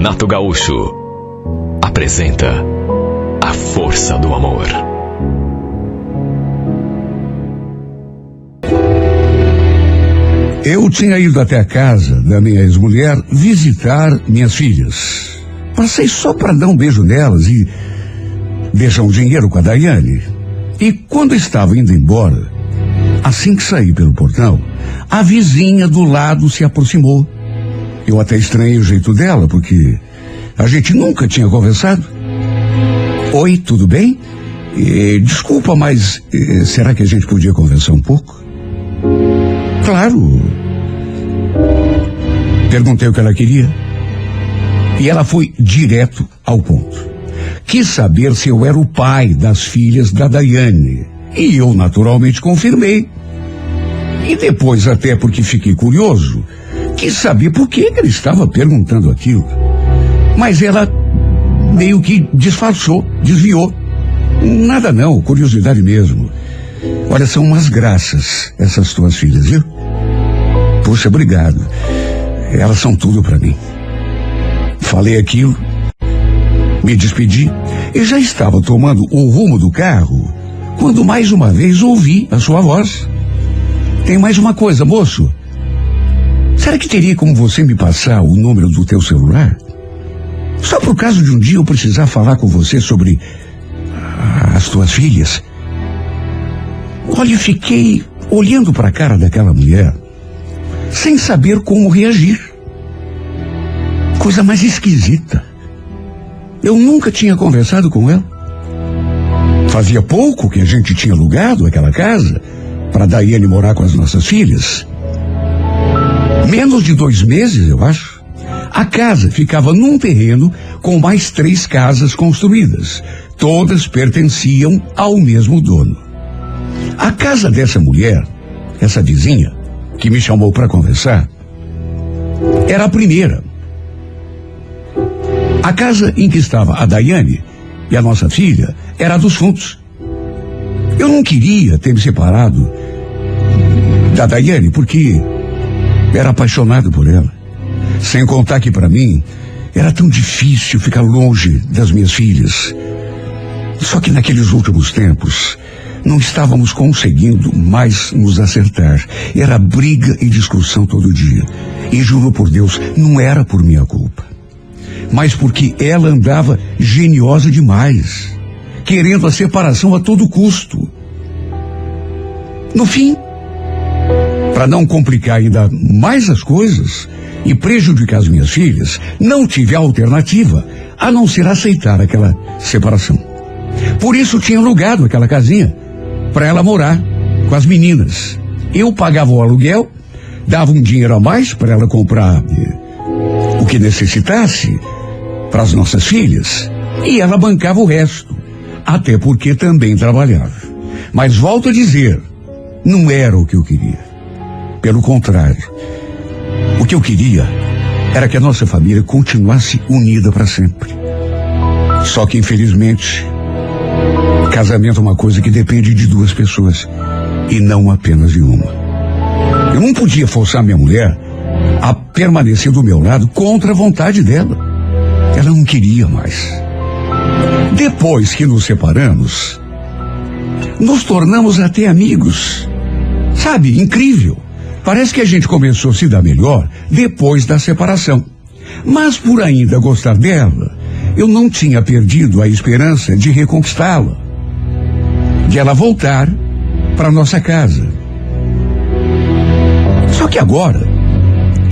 Renato Gaúcho apresenta A Força do Amor. Eu tinha ido até a casa da minha ex-mulher visitar minhas filhas. Passei só para dar um beijo nelas e deixar um dinheiro com a Daiane. E quando estava indo embora, assim que saí pelo portão, a vizinha do lado se aproximou. Eu até estranhei o jeito dela, porque a gente nunca tinha conversado. Oi, tudo bem? Desculpa, mas será que a gente podia conversar um pouco? Claro. Perguntei o que ela queria. E ela foi direto ao ponto. Quis saber se eu era o pai das filhas da Daiane. E eu naturalmente confirmei. E depois, até porque fiquei curioso, quis saber por que ela estava perguntando aquilo. Mas ela meio que disfarçou, desviou. Nada não, curiosidade mesmo. Olha, são umas graças essas tuas filhas, viu? Puxa, obrigado. Elas são tudo para mim. Falei aquilo, me despedi e já estava tomando o rumo do carro quando mais uma vez ouvi a sua voz. Tem mais uma coisa, moço. Será que teria como você me passar o número do teu celular? Só por caso de um dia eu precisar falar com você sobre as tuas filhas. Olha, eu fiquei olhando para a cara daquela mulher, sem saber como reagir. Coisa mais esquisita. Eu nunca tinha conversado com ela. Fazia pouco que a gente tinha alugado aquela casa para Daiane morar com as nossas filhas. Menos de 2 meses, eu acho. A casa ficava num terreno com mais 3 casas construídas. Todas pertenciam ao mesmo dono. A casa dessa mulher, essa vizinha, que me chamou para conversar, era a primeira. A casa em que estava a Daiane e a nossa filha era a dos fundos. Eu não queria ter me separado da Daiane porque era apaixonado por ela. Sem contar que para mim era tão difícil ficar longe das minhas filhas. Só que naqueles últimos tempos não estávamos conseguindo mais nos acertar. Era briga e discussão todo dia. E juro por Deus, não era por minha culpa, mas porque ela andava geniosa demais, querendo a separação a todo custo. No fim, para não complicar ainda mais as coisas e prejudicar as minhas filhas, não tive alternativa a não ser aceitar aquela separação. Por isso tinha alugado aquela casinha para ela morar com as meninas. Eu pagava o aluguel, dava um dinheiro a mais para ela comprar o que necessitasse para as nossas filhas, e ela bancava o resto, até porque também trabalhava. Mas volto a dizer, não era o que eu queria. Pelo contrário, o que eu queria era que a nossa família continuasse unida para sempre. Só que, infelizmente, casamento é uma coisa que depende de 2 pessoas e não apenas de uma. Eu não podia forçar minha mulher a permanecer do meu lado contra a vontade dela. Ela não queria mais. Depois que nos separamos, nos tornamos até amigos. Sabe, incrível. Parece que a gente começou a se dar melhor depois da separação. Mas por ainda gostar dela, eu não tinha perdido a esperança de reconquistá-la, de ela voltar para nossa casa. Só que agora,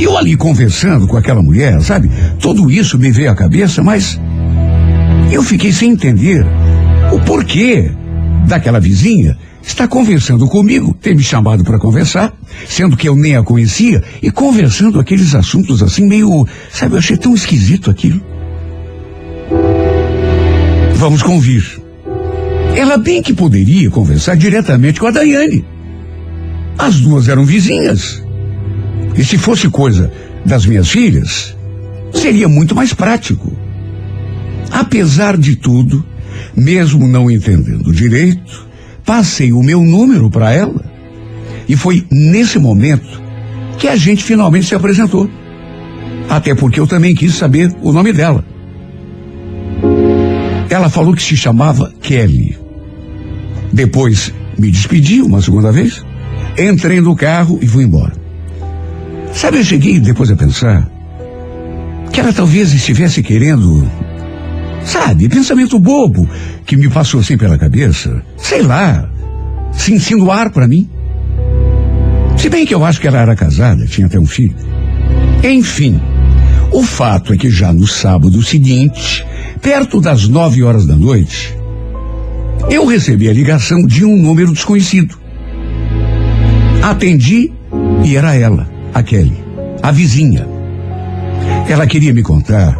eu ali conversando com aquela mulher, sabe, tudo isso me veio à cabeça, mas eu fiquei sem entender o porquê daquela vizinha estar conversando comigo, ter me chamado para conversar, sendo que eu nem a conhecia, e conversando aqueles assuntos assim meio, sabe, eu achei tão esquisito aquilo. Vamos convir. Ela bem que poderia conversar diretamente com a Daiane. As duas eram vizinhas. E se fosse coisa das minhas filhas, seria muito mais prático. Apesar de tudo, mesmo não entendendo direito, passei o meu número para ela. E foi nesse momento que a gente finalmente se apresentou. Até porque eu também quis saber o nome dela. Ela falou que se chamava Kelly. Depois me despedi uma segunda vez, entrei no carro e fui embora. Sabe, eu cheguei depois a pensar que ela talvez estivesse querendo, sabe, pensamento bobo que me passou assim pela cabeça, sei lá, se insinuar para mim. Se bem que eu acho que ela era casada, tinha até um filho. Enfim, o fato é que já no sábado seguinte, perto das 9 horas da noite, eu recebi a ligação de um número desconhecido. Atendi e era ela, a Kelly, a vizinha. Ela queria me contar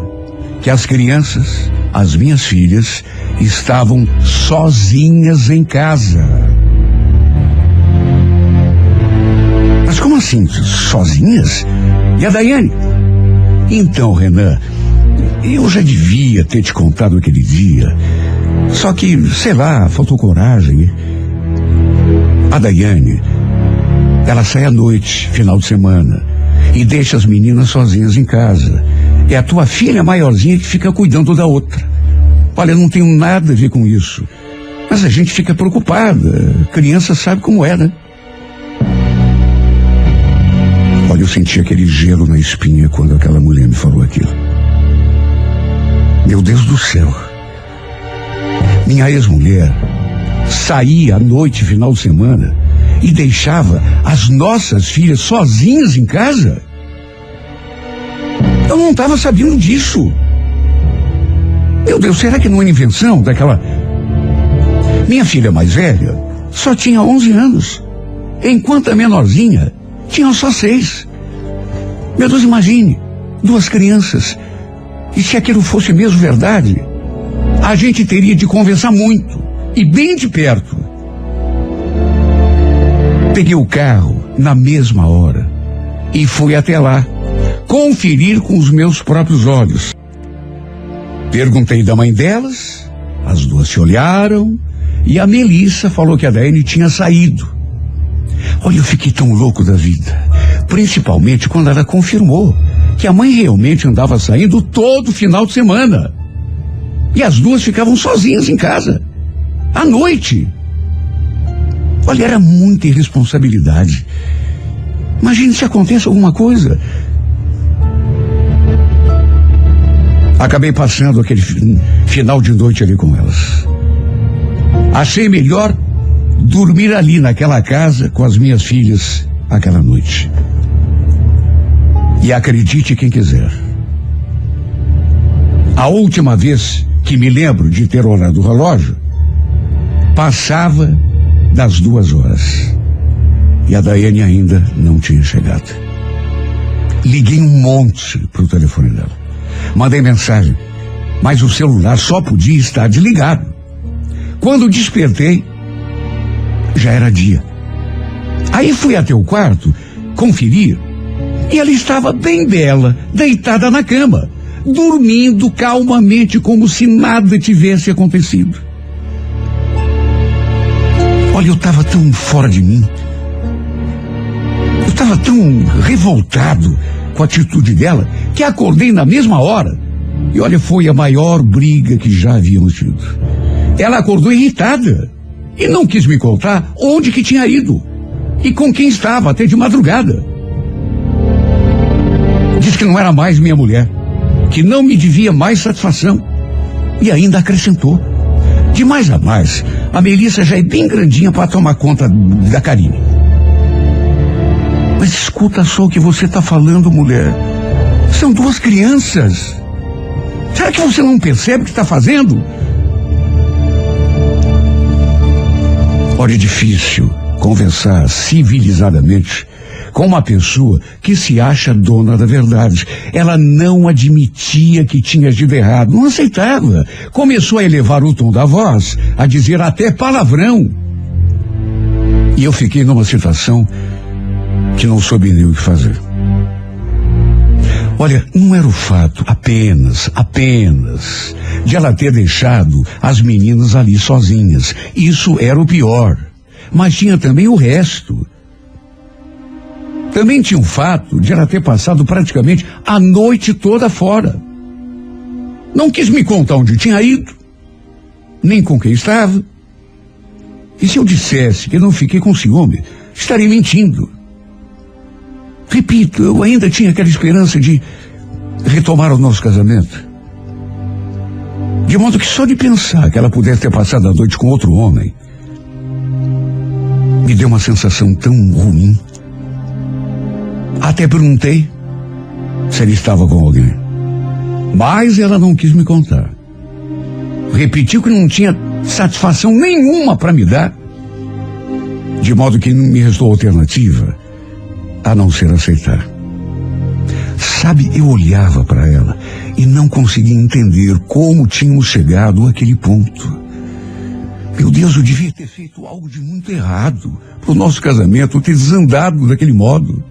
que as crianças, as minhas filhas, estavam sozinhas em casa. Mas como assim, sozinhas? E a Daiane? Então, Renan, eu já devia ter te contado aquele dia. Só que, sei lá, faltou coragem. A Daiane, ela sai à noite, final de semana, e deixa as meninas sozinhas em casa. É a tua filha maiorzinha que fica cuidando da outra. Olha, eu não tenho nada a ver com isso. Mas a gente fica preocupada. Criança sabe como é, né? Olha, eu senti aquele gelo na espinha quando aquela mulher me falou aquilo. Meu Deus do céu. Minha ex-mulher saía à noite, final de semana, e deixava as nossas filhas sozinhas em casa? Eu não estava sabendo disso. Meu Deus, será que não é invenção daquela... Minha filha mais velha só tinha 11 anos, enquanto a menorzinha tinha só 6. Meu Deus, imagine, 2 crianças. E se aquilo fosse mesmo verdade, a gente teria de conversar muito, e bem de perto. Peguei o carro na mesma hora e fui até lá, conferir com os meus próprios olhos. Perguntei da mãe delas, as 2 se olharam, e a Melissa falou que a Daiane tinha saído. Olha, eu fiquei tão louco da vida, principalmente quando ela confirmou que a mãe realmente andava saindo todo final de semana. E as 2 ficavam sozinhas em casa, à noite. Olha, era muita irresponsabilidade. Imagine se acontece alguma coisa. Acabei passando aquele final de noite ali com elas. Achei melhor dormir ali naquela casa com as minhas filhas aquela noite. E acredite quem quiser, a última vez que me lembro de ter olhado o relógio, passava das 2 horas. E a Daiane ainda não tinha chegado. Liguei um monte pro telefone dela. Mandei mensagem, mas o celular só podia estar desligado. Quando despertei, já era dia. Aí fui até o quarto, conferir, e ela estava bem bela, deitada na cama, dormindo calmamente como se nada tivesse acontecido. Olha, eu estava tão fora de mim. Eu estava tão revoltado com a atitude dela que acordei na mesma hora. E olha, foi a maior briga que já havíamos tido. Ela acordou irritada e não quis me contar onde que tinha ido e com quem estava até de madrugada. Diz que não era mais minha mulher, que não me devia mais satisfação, e ainda acrescentou: de mais a mais, a Melissa já é bem grandinha para tomar conta da Karine. Mas escuta só o que você está falando, mulher. São 2 crianças. Será que você não percebe o que está fazendo? Olha, é difícil conversar civilizadamente com uma pessoa que se acha dona da verdade. Ela não admitia que tinha agido errado, não aceitava. Começou a elevar o tom da voz, a dizer até palavrão. E eu fiquei numa situação que não soube nem o que fazer. Olha, não era o fato apenas de ela ter deixado as meninas ali sozinhas. Isso era o pior. Mas tinha também o resto. Também tinha o fato de ela ter passado praticamente a noite toda fora. Não quis me contar onde tinha ido, nem com quem estava. E se eu dissesse que não fiquei com ciúme, estaria mentindo. Repito, eu ainda tinha aquela esperança de retomar o nosso casamento. De modo que só de pensar que ela pudesse ter passado a noite com outro homem, me deu uma sensação tão ruim. Até perguntei se ele estava com alguém. Mas ela não quis me contar. Repetiu que não tinha satisfação nenhuma para me dar. De modo que não me restou alternativa a não ser aceitar. Sabe, eu olhava para ela e não conseguia entender como tínhamos chegado àquele ponto. Meu Deus, eu devia ter feito algo de muito errado para o nosso casamento ter desandado daquele modo.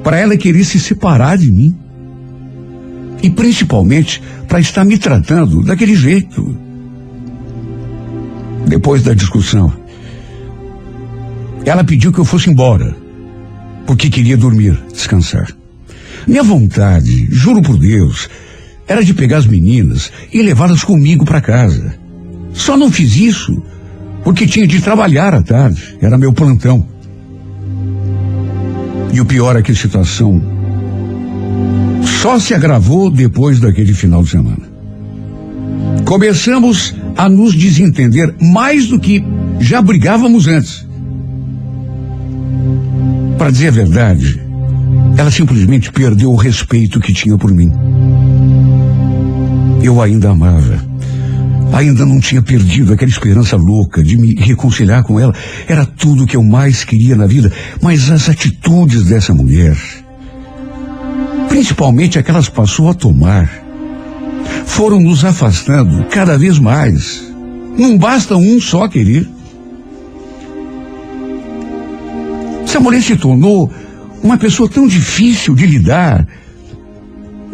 Para ela querer se separar de mim. E principalmente para estar me tratando daquele jeito. Depois da discussão, ela pediu que eu fosse embora, porque queria dormir, descansar. Minha vontade, juro por Deus, era de pegar as meninas e levá-las comigo para casa. Só não fiz isso porque tinha de trabalhar à tarde, era meu plantão. E o pior é que a situação só se agravou depois daquele final de semana. Começamos a nos desentender mais do que já brigávamos antes. Para dizer a verdade, ela simplesmente perdeu o respeito que tinha por mim. Eu ainda amava. Ainda não tinha perdido aquela esperança louca de me reconciliar com ela. Era tudo o que eu mais queria na vida. Mas as atitudes dessa mulher, principalmente a que ela passou a tomar, foram nos afastando cada vez mais. Não basta um só querer. Essa mulher se tornou uma pessoa tão difícil de lidar.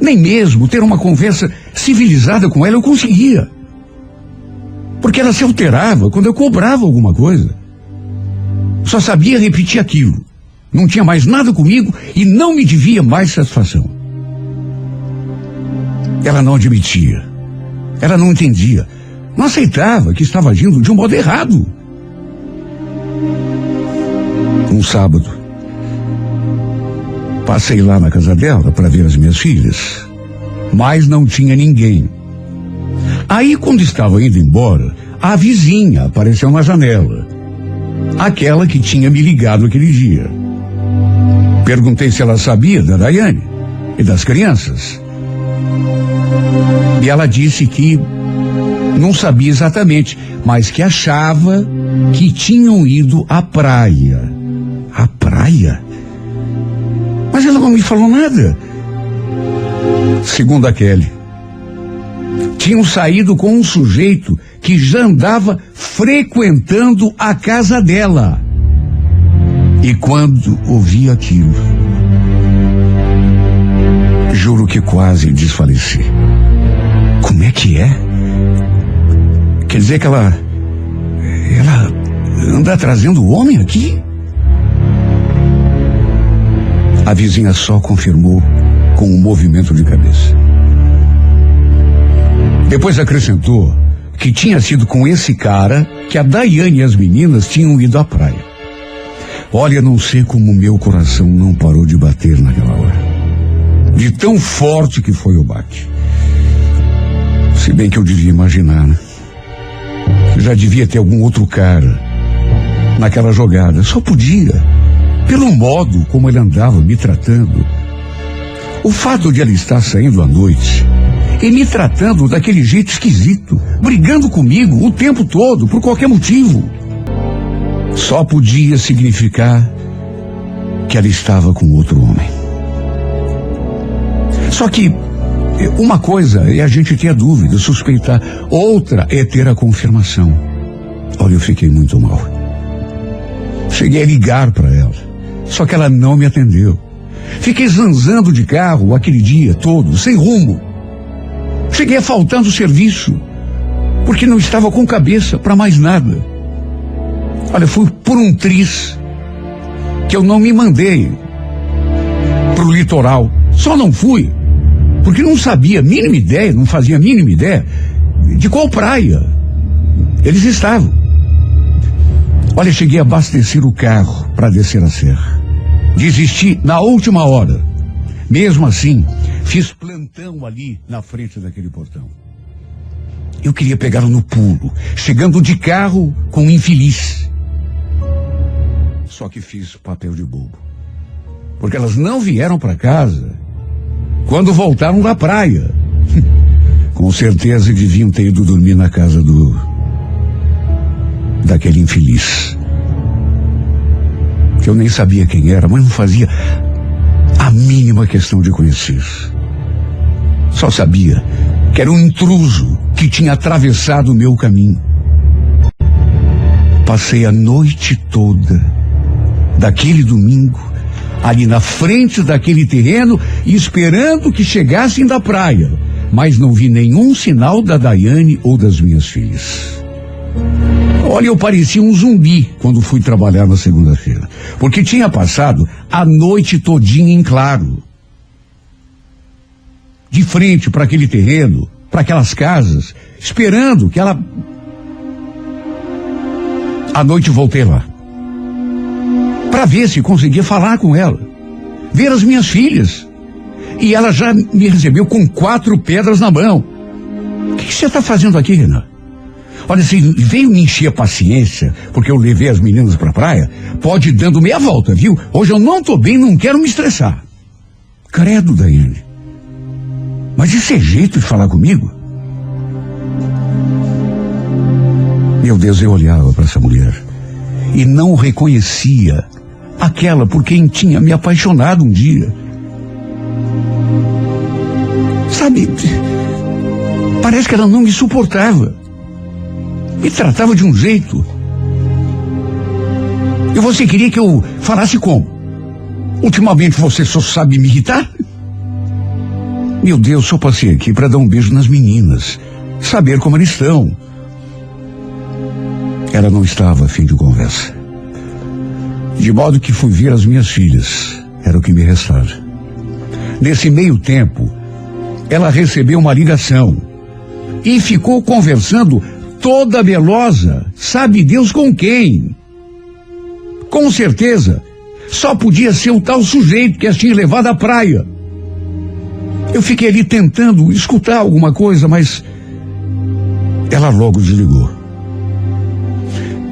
Nem mesmo ter uma conversa civilizada com ela eu conseguia. Porque ela se alterava quando eu cobrava alguma coisa. Só sabia repetir aquilo. Não tinha mais nada comigo e não me devia mais satisfação. Ela não admitia. Ela não entendia. Não aceitava que estava agindo de um modo errado. Um sábado, passei lá na casa dela para ver as minhas filhas, mas não tinha ninguém. Aí, quando estava indo embora, a vizinha apareceu na janela. Aquela que tinha me ligado aquele dia. Perguntei se ela sabia da Daiane e das crianças. E ela disse que não sabia exatamente, mas que achava que tinham ido à praia. À praia? Mas ela não me falou nada. Segundo a Kelly, tinham saído com um sujeito que já andava frequentando a casa dela. E quando ouvi aquilo, juro que quase desfaleci. Como é que é? Quer dizer que ela anda trazendo o homem aqui? A vizinha só confirmou com um movimento de cabeça. Depois acrescentou que tinha sido com esse cara que a Daiane e as meninas tinham ido à praia. Olha, não sei como meu coração não parou de bater naquela hora. De tão forte que foi o bate. Se bem que eu devia imaginar, né? Já devia ter algum outro cara naquela jogada. Só podia. Pelo modo como ele andava me tratando. O fato de ela estar saindo à noite e me tratando daquele jeito esquisito, brigando comigo o tempo todo, por qualquer motivo, só podia significar que ela estava com outro homem. Só que uma coisa é a gente ter a dúvida, suspeitar, outra é ter a confirmação. Olha, eu fiquei muito mal. Cheguei a ligar para ela, só que ela não me atendeu. Fiquei zanzando de carro aquele dia todo, sem rumo. Cheguei a faltar no serviço, porque não estava com cabeça para mais nada. Olha, foi por um triz que que eu não me mandei pro litoral. Só não fui porque não sabia a mínima ideia, não fazia a mínima ideia de qual praia eles estavam. Olha, cheguei a abastecer o carro para descer a serra. Desisti na última hora. Mesmo assim, fiz plantão ali na frente daquele portão. Eu queria pegá-lo no pulo, chegando de carro com um infeliz. Só que fiz papel de bobo. Porque elas não vieram para casa quando voltaram da praia. Com certeza deviam ter ido dormir na casa daquele infeliz. Que eu nem sabia quem era, mas não fazia a mínima questão de conhecer. Só sabia que era um intruso que tinha atravessado o meu caminho. Passei a noite toda daquele domingo ali na frente daquele terreno, esperando que chegassem da praia, mas não vi nenhum sinal da Daiane ou das minhas filhas. Olha, eu parecia um zumbi quando fui trabalhar na segunda-feira, porque tinha passado a noite todinha em claro, de frente para aquele terreno, para aquelas casas, esperando que ela... À noite voltei lá, para ver se conseguia falar com ela, ver as minhas filhas. E ela já me recebeu com 4 pedras na mão. O que você está fazendo aqui, Renan? Olha, se veio me encher a paciência, porque eu levei as meninas para a praia, pode ir dando meia volta, viu? Hoje eu não estou bem, não quero me estressar. Credo, Daiane. Mas isso é jeito de falar comigo? Meu Deus, eu olhava para essa mulher e não reconhecia aquela por quem tinha me apaixonado um dia. Sabe, parece que ela não me suportava. Me tratava de um jeito. E você queria que eu falasse como? Ultimamente você só sabe me irritar? Meu Deus, só passei aqui para dar um beijo nas meninas, saber como elas estão. Ela não estava a fim de conversa. De modo que fui ver as minhas filhas. Era o que me restava. Nesse meio tempo, ela recebeu uma ligação e ficou conversando toda melosa, sabe Deus com quem. Com certeza, só podia ser o tal sujeito que as tinha levado à praia. Eu fiquei ali tentando escutar alguma coisa, mas ela logo desligou.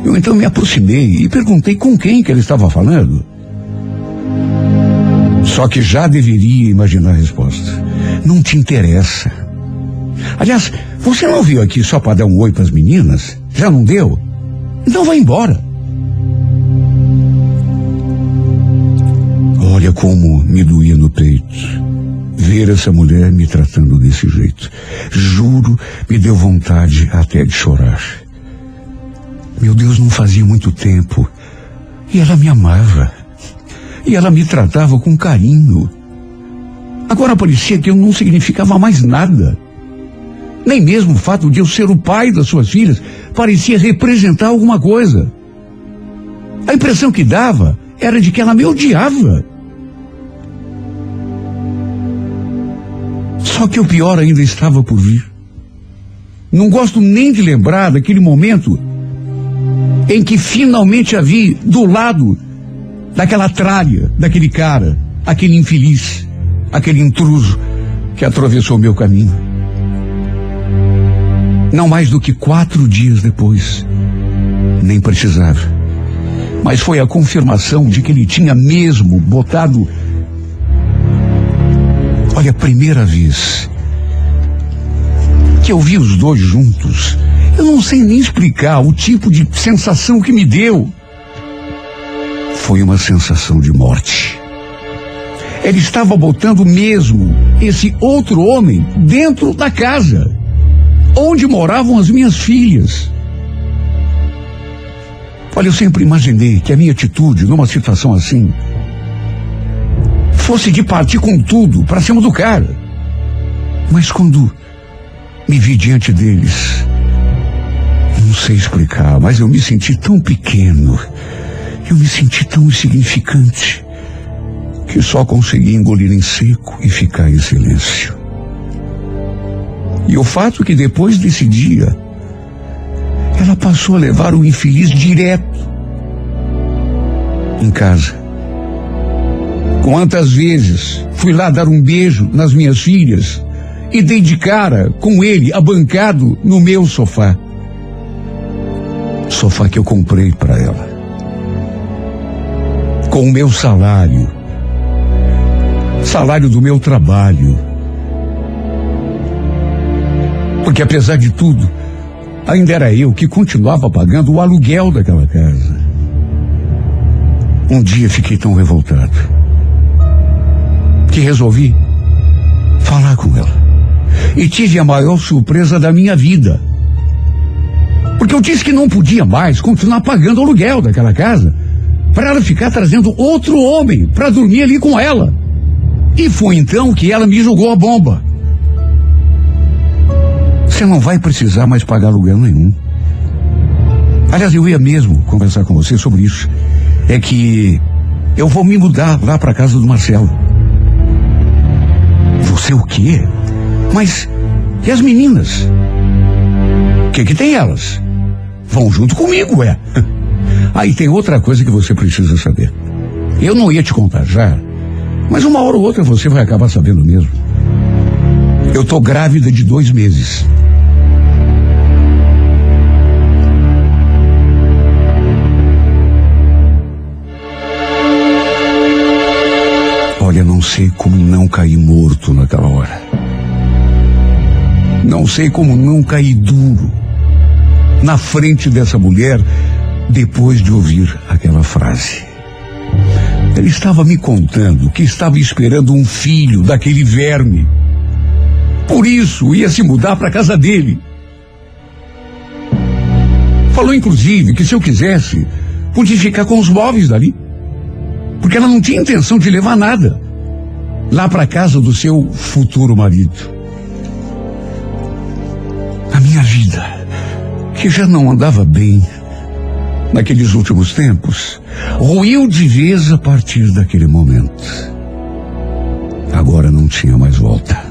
Eu então me aproximei e perguntei com quem que ela estava falando. Só que já deveria imaginar a resposta. Não te interessa. Aliás, você não veio aqui só para dar um oi para as meninas? Já não deu? Então vai embora. Olha como me doía no peito ver essa mulher me tratando desse jeito. Juro, me deu vontade até de chorar. Meu Deus, não fazia muito tempo. E ela me amava. E ela me tratava com carinho. Agora parecia que eu não significava mais nada. Nem mesmo o fato de eu ser o pai das suas filhas parecia representar alguma coisa. A impressão que dava era de que ela me odiava. Só que o pior ainda estava por vir. Não gosto nem de lembrar daquele momento em que finalmente a vi do lado daquela tralha, daquele cara, aquele infeliz, aquele intruso que atravessou meu caminho. Não mais do que 4 dias depois. Nem precisava. Mas foi a confirmação de que ele tinha mesmo botado... Olha, a primeira vez que eu vi os dois juntos, eu não sei nem explicar o tipo de sensação que me deu. Foi uma sensação de morte. Ele estava botando mesmo esse outro homem dentro da casa onde moravam as minhas filhas. Olha, eu sempre imaginei que a minha atitude numa situação assim fosse de partir com tudo para cima do cara. Mas quando me vi diante deles, não sei explicar, mas eu me senti tão pequeno Eu me senti tão insignificante que só consegui engolir em seco e ficar em silêncio. E o fato é que depois desse dia, ela passou a levar o infeliz direto em casa. Quantas vezes fui lá dar um beijo nas minhas filhas e dei de cara com ele abancado no meu sofá. Sofá que eu comprei para ela. Com o meu salário do meu trabalho. Porque apesar de tudo, ainda era eu que continuava pagando o aluguel daquela casa. Um dia fiquei tão revoltado que resolvi falar com ela. E tive a maior surpresa da minha vida. Porque eu disse que não podia mais continuar pagando o aluguel daquela casa para ela ficar trazendo outro homem para dormir ali com ela. E foi então que ela me jogou a bomba. Você não vai precisar mais pagar aluguel nenhum. Aliás, eu ia mesmo conversar com você sobre isso. É que eu vou me mudar lá para casa do Marcelo. Você o quê? Mas e as meninas? O que tem elas? Vão junto comigo, é. Aí tem outra coisa que você precisa saber. Eu não ia te contar já, mas uma hora ou outra você vai acabar sabendo mesmo. Eu tô grávida de 2 meses. Olha, não sei como não caí morto naquela hora. Não sei como não caí duro na frente dessa mulher depois de ouvir aquela frase. Ele estava me contando que estava esperando um filho daquele verme. Por isso ia se mudar para a casa dele. Falou inclusive que se eu quisesse, podia ficar com os móveis dali. Porque ela não tinha intenção de levar nada lá para a casa do seu futuro marido. A minha vida, que já não andava bem naqueles últimos tempos, ruiu de vez a partir daquele momento. Agora não tinha mais volta.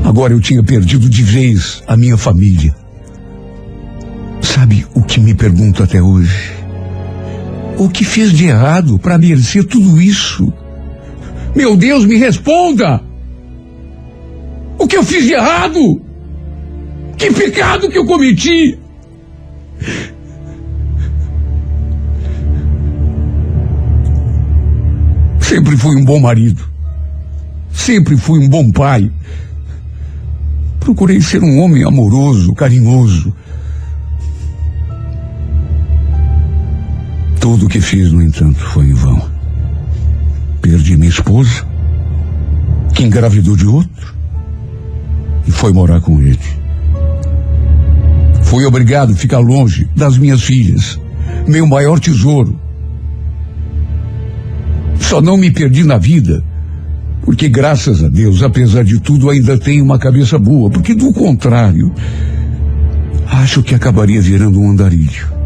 Agora eu tinha perdido de vez a minha família. Sabe o que me pergunto até hoje? O que fiz de errado para merecer tudo isso? Meu Deus, me responda! O que eu fiz de errado? Que pecado que eu cometi? Sempre fui um bom marido. Sempre fui um bom pai. Procurei ser um homem amoroso, carinhoso. Tudo o que fiz, no entanto, foi em vão. Perdi minha esposa, que engravidou de outro, e foi morar com ele. Fui obrigado a ficar longe das minhas filhas, meu maior tesouro. Só não me perdi na vida, porque graças a Deus, apesar de tudo, ainda tenho uma cabeça boa, porque do contrário, acho que acabaria virando um andarilho.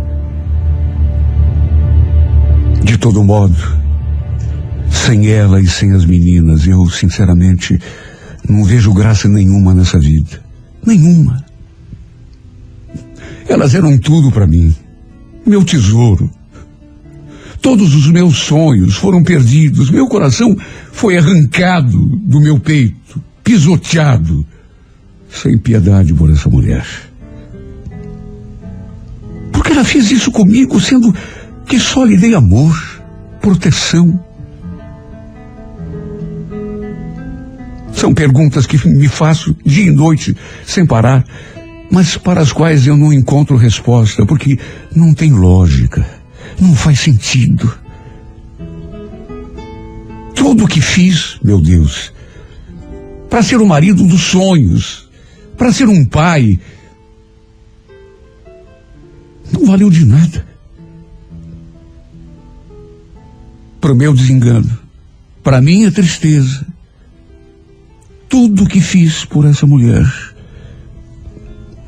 De todo modo, sem ela e sem as meninas, eu sinceramente não vejo graça nenhuma nessa vida. Nenhuma. Elas eram tudo para mim. Meu tesouro. Todos os meus sonhos foram perdidos. Meu coração foi arrancado do meu peito, pisoteado, sem piedade por essa mulher. Porque ela fez isso comigo, sendo que só lhe dei amor, proteção. São perguntas que me faço dia e noite, sem parar, mas para as quais eu não encontro resposta, porque não tem lógica, não faz sentido. Tudo o que fiz, meu Deus, para ser o marido dos sonhos, para ser um pai, não valeu de nada. Para o meu desengano, para a minha tristeza, tudo o que fiz por essa mulher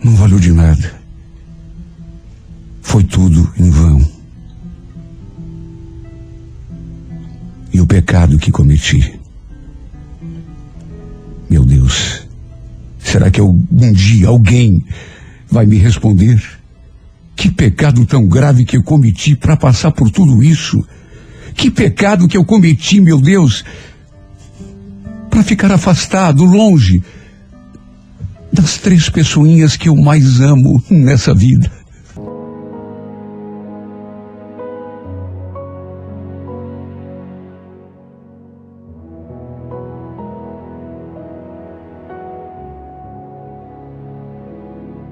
não valeu de nada. Foi tudo em vão. pecado que cometi. Meu Deus, será que algum dia alguém vai me responder? Que pecado tão grave que eu cometi para passar por tudo isso? Que pecado que eu cometi, meu Deus, para ficar afastado, longe das 3 pessoinhas que eu mais amo nessa vida.